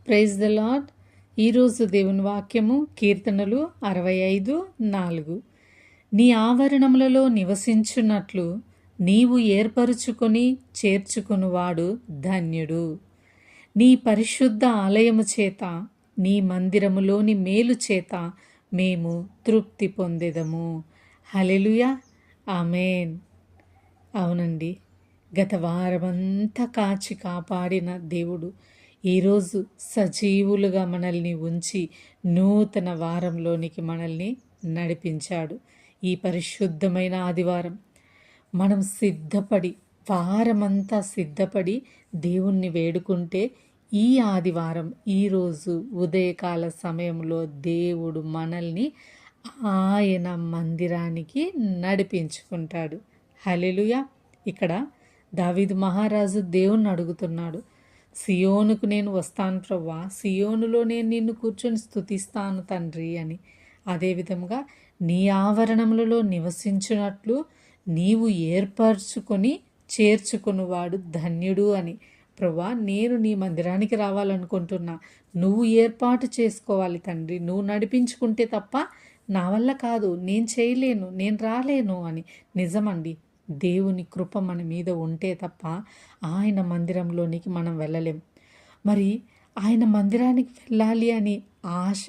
Praise the lord. ఈరోజు దేవుని వాక్యము కీర్తనలు 65:4. నీ ఆవరణములలో నివసించున్నట్లు నీవు ఏర్పరుచుకొని చేర్చుకునివాడు ధన్యుడు. నీ పరిశుద్ధ ఆలయము చేత, నీ మందిరములోని మేలు చేత మేము తృప్తి పొందెదము. హల్లెలూయా, ఆమేన్. అవునండి, గత వారమంతా కాచి కాపాడిన దేవుడు ఈరోజు సజీవులుగా మనల్ని ఉంచి నూతన వారంలోనికి మనల్ని నడిపించాడు. ఈ పరిశుద్ధమైన ఆదివారం మనం వారమంతా సిద్ధపడి దేవుణ్ణి వేడుకుంటే, ఈ ఆదివారం ఈరోజు ఉదయకాల సమయంలో దేవుడు మనల్ని ఆయన మందిరానికి నడిపించుకుంటాడు. హల్లెలూయా. ఇక్కడ దావీదు మహారాజు దేవుణ్ణి అడుగుతున్నాడు, సియోనుకు నేను వస్తాను ప్రభువా, సియోనులో నేను నిన్ను కూర్చొని స్తుతిస్తాను తండ్రి అని. అదేవిధంగా నీ ఆవరణములలో నివసించున్నట్లు నీవు ఏర్పరచుకొని చేర్చుకునివాడు ధన్యుడు అని. ప్రభువా, నేను నీ మందిరానికి రావాలనుకుంటున్నా, నువ్వు ఏర్పాటు చేసుకోవాలి తండ్రి, నువ్వు నడిపించుకుంటే తప్ప నా వల్ల కాదు, నేను చేయలేను, నేను రాలేను అని. నిజమండి, దేవుని కృప మన మీద ఉంటే తప్ప ఆయన మందిరంలోనికి మనం వెళ్ళలేం. మరి ఆయన మందిరానికి వెళ్ళాలి అని ఆశ,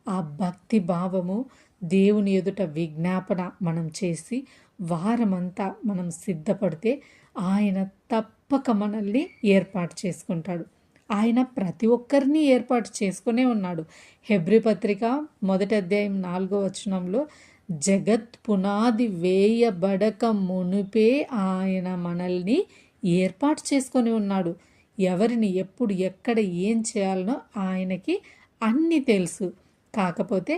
ఆ భక్తి భావము దేవుని ఎదుట విజ్ఞాపన మనం చేసి వారమంతా మనం సిద్ధపడితే ఆయన తప్పక మనల్ని ఏర్పాటు చేసుకుంటాడు. ఆయన ప్రతి ఒక్కరిని ఏర్పాటు చేసుకునే ఉన్నాడు. హెబ్రీ పత్రిక 1:4 జగత్ పునాది వేయబడక మునుపే ఆయన మనల్ని ఏర్పాటు చేసుకొని ఉన్నాడు. ఎవరిని ఎప్పుడు ఎక్కడ ఏం చేయాలనో ఆయనకి అన్నీ తెలుసు. కాకపోతే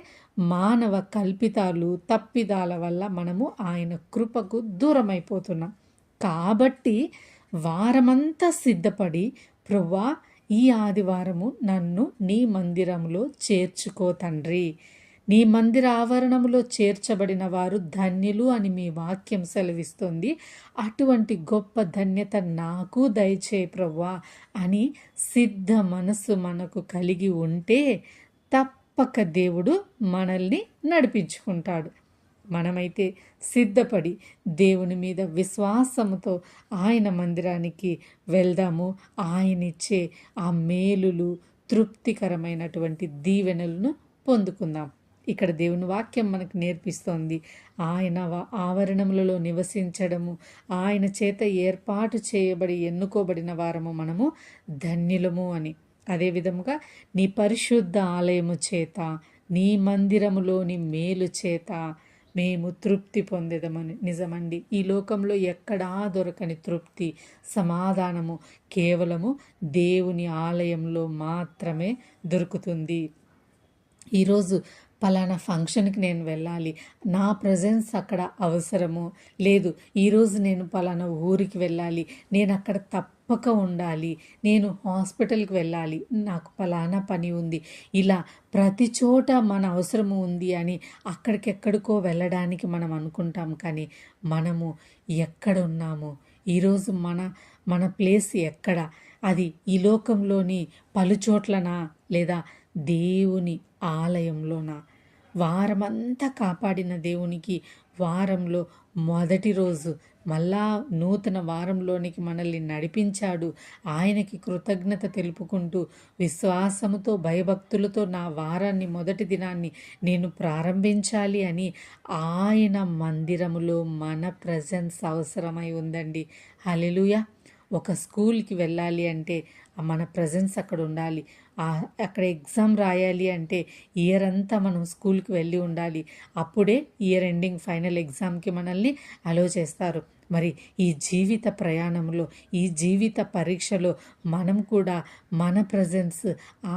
మానవ కల్పితాలు తప్పిదాల వల్ల మనము ఆయన కృపకు దూరమైపోతున్నాం. కాబట్టి వారమంతా సిద్ధపడి, ప్రభువా, ఈ ఆదివారము నన్ను నీ మందిరంలో చేర్చుకో తండ్రి, నీ మందిర ఆవరణములో చేర్చబడిన వారు ధన్యులు అని మీ వాక్యం సెలవిస్తుంది. అటువంటి గొప్ప ధన్యత నాకు దయచేయి ప్రభువా అని సిద్ధ మనసు మనకు కలిగి ఉంటే తప్పక దేవుడు మనల్ని నడిపించుకుంటాడు. మనమైతే సిద్ధపడి దేవుని మీద విశ్వాసముతో ఆయన మందిరానికి వెళ్దాము. ఆయన ఇచ్చే ఆ మేలులు, తృప్తికరమైనటువంటి దీవెనలను పొందుకుందాం. ఇక్కడ దేవుని వాక్యం మనకు నేర్పిస్తోంది, ఆయన ఆవరణములలో నివసించడము, ఆయన చేత ఏర్పాటు చేయబడి ఎన్నుకోబడిన వారము మనము ధన్యులము అని. అదేవిధముగా నీ పరిశుద్ధ ఆలయము చేత, నీ మందిరములోని మేలు చేత మేము తృప్తి పొందేదమని. నిజమండి, ఈ లోకంలో ఎక్కడా దొరకని తృప్తి, సమాధానము కేవలము దేవుని ఆలయంలో మాత్రమే దొరుకుతుంది. ఈరోజు పలానా ఫంక్షన్కి నేను వెళ్ళాలి, నా ప్రజెన్స్ అక్కడ అవసరము లేదు. ఈరోజు నేను పలానా ఊరికి వెళ్ళాలి, నేను అక్కడ తప్పక ఉండాలి, నేను హాస్పిటల్కి వెళ్ళాలి, నాకు పలానా పని ఉంది, ఇలా ప్రతి చోట మన అవసరము ఉంది అని అక్కడికెక్కడికో వెళ్ళడానికి మనం అనుకుంటాం. కానీ మనము ఎక్కడ ఉన్నాము ఈరోజు, మన ప్లేస్ ఎక్కడ? అది ఈ లోకంలోని పలుచోట్లనా లేదా దేవుని ఆలయంలోన? వారమంతా కాపాడిన దేవునికి వారంలో మొదటి రోజు మళ్ళా నూతన వారంలోనికి మనల్ని నడిపించాడు. ఆయనకి కృతజ్ఞత తెలుపుకుంటూ విశ్వాసముతో, భయభక్తులతో నా వారాన్ని, మొదటి దినాన్ని నేను ప్రారంభించాలి అని ఆయన మందిరములో మన ప్రజెన్స్ అవసరమై ఉందండి. హల్లెలూయా. ఒక స్కూల్కి వెళ్ళాలి అంటే మన ప్రజెన్స్ అక్కడ ఉండాలి. అక్కడ ఎగ్జామ్ రాయాలి అంటే ఇయర్ అంతా మనం స్కూల్కి వెళ్ళి ఉండాలి. అప్పుడే ఇయర్ ఎండింగ్ ఫైనల్ ఎగ్జామ్కి మనల్ని అలో చేస్తారు. మరి ఈ జీవిత ప్రయాణంలో, ఈ జీవిత పరీక్షలో మనం కూడా మన ప్రజెన్స్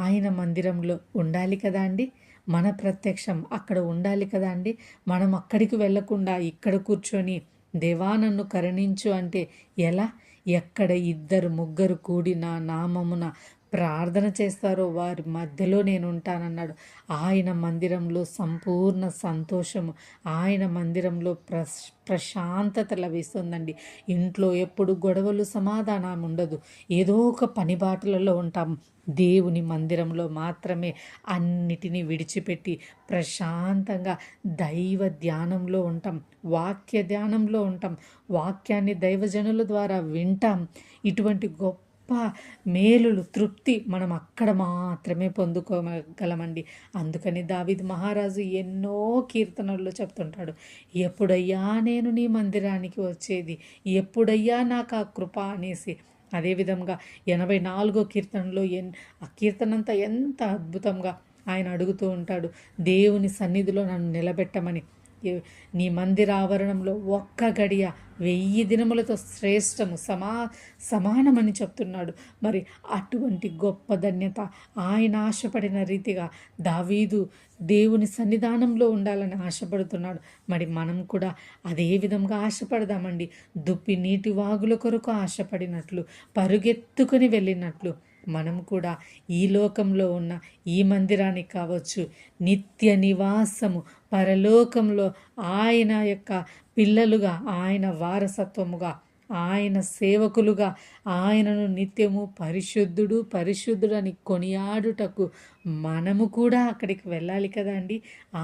ఆయన మందిరంలో ఉండాలి కదా అండి. మన ప్రత్యక్షం అక్కడ ఉండాలి కదా అండి. మనం అక్కడికి వెళ్ళకుండా ఇక్కడ కూర్చొని దేవా నన్ను కరుణించు అంటే ఎలా? ఎక్కడ 2-3 కూడి నా నామమున ప్రార్థన చేస్తారో వారి మధ్యలో నేను ఉంటానన్నాడు. ఆయన మందిరంలో సంపూర్ణ సంతోషము, ఆయన మందిరంలో ప్రశాంతత లభిస్తుందండి. ఇంట్లో ఎప్పుడు గొడవలు, సమాధానం ఉండదు. ఏదో ఒక పని బాటలలో ఉంటాం. దేవుని మందిరంలో మాత్రమే అన్నిటినీ విడిచిపెట్టి ప్రశాంతంగా దైవ ధ్యానంలో ఉంటాం, వాక్య ధ్యానంలో ఉంటాం, వాక్యాన్ని దైవజనుల ద్వారా వింటాం. ఇటువంటి గొప్ప మేలులు, తృప్తి మనం అక్కడ మాత్రమే పొందుకోగలమండి. అందుకని దావీదు మహారాజు ఎన్నో కీర్తనల్లో చెప్తుంటాడు, ఎప్పుడయ్యా నేను నీ మందిరానికి వచ్చేది, ఎప్పుడయ్యా నాకు ఆ కృప అనేసి. అదేవిధంగా 84వ కీర్తనలో ఆ కీర్తనంతా ఎంత అద్భుతంగా ఆయన అడుగుతూ ఉంటాడు, దేవుని సన్నిధిలో నన్ను నిలబెట్టమని. నీ మందిర ఆవరణంలో ఒక్క గడియ 1000 దినములతో శ్రేష్టము, సమానమని చెప్తున్నాడు. మరి అటువంటి గొప్ప ధన్యత ఆయన ఆశపడిన రీతిగా దావీదు దేవుని సన్నిధానంలో ఉండాలని ఆశపడుతున్నాడు. మరి మనం కూడా అదే విధంగా ఆశపడదామండి. దుప్పి నీటి వాగుల కొరకు ఆశపడినట్లు, పరుగెత్తుకుని వెళ్ళినట్లు మనం కూడా ఈ లోకంలో ఉన్న ఈ మందిరానికి కావచ్చు, నిత్య నివాసము పరలోకంలో ఆయన యొక్క పిల్లలుగా, ఆయన వారసత్వముగా, ఆయన సేవకులుగా, ఆయనను నిత్యము పరిశుద్ధుడు పరిశుద్ధుడని కొనియాడుటకు మనము కూడా అక్కడికి వెళ్ళాలి కదండి.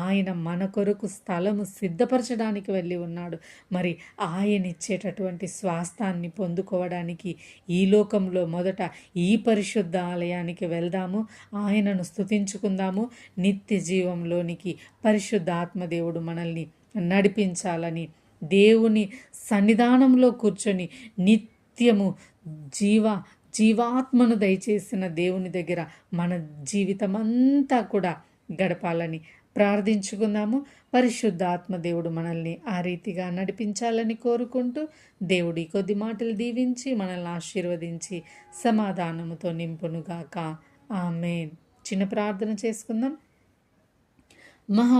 ఆయన మన కొరకు స్థలము సిద్ధపరచడానికి వెళ్ళి ఉన్నాడు. మరి ఆయన ఇచ్చేటటువంటి స్వాస్థాన్ని పొందుకోవడానికి ఈ లోకంలో మొదట ఈ పరిశుద్ధ ఆలయానికి వెళ్దాము, ఆయనను స్తుతించుకుందాము. నిత్య జీవంలోనికి పరిశుద్ధ ఆత్మదేవుడు మనల్ని నడిపించాలని, దేవుని సన్నిధానంలో కూర్చొని నిత్యము జీవాత్మను దయచేసిన దేవుని దగ్గర మన జీవితం అంతా కూడా గడపాలని ప్రార్థించుకుందాము. పరిశుద్ధ ఆత్మదేవుడు మనల్ని ఆ రీతిగా నడిపించాలని కోరుకుంటూ, దేవుడి కొద్ది మాటలు దీవించి మనల్ని ఆశీర్వదించి సమాధానముతో నింపునుగాక. ఆమేన్. చిన్న ప్రార్థన చేసుకుందాం. మహా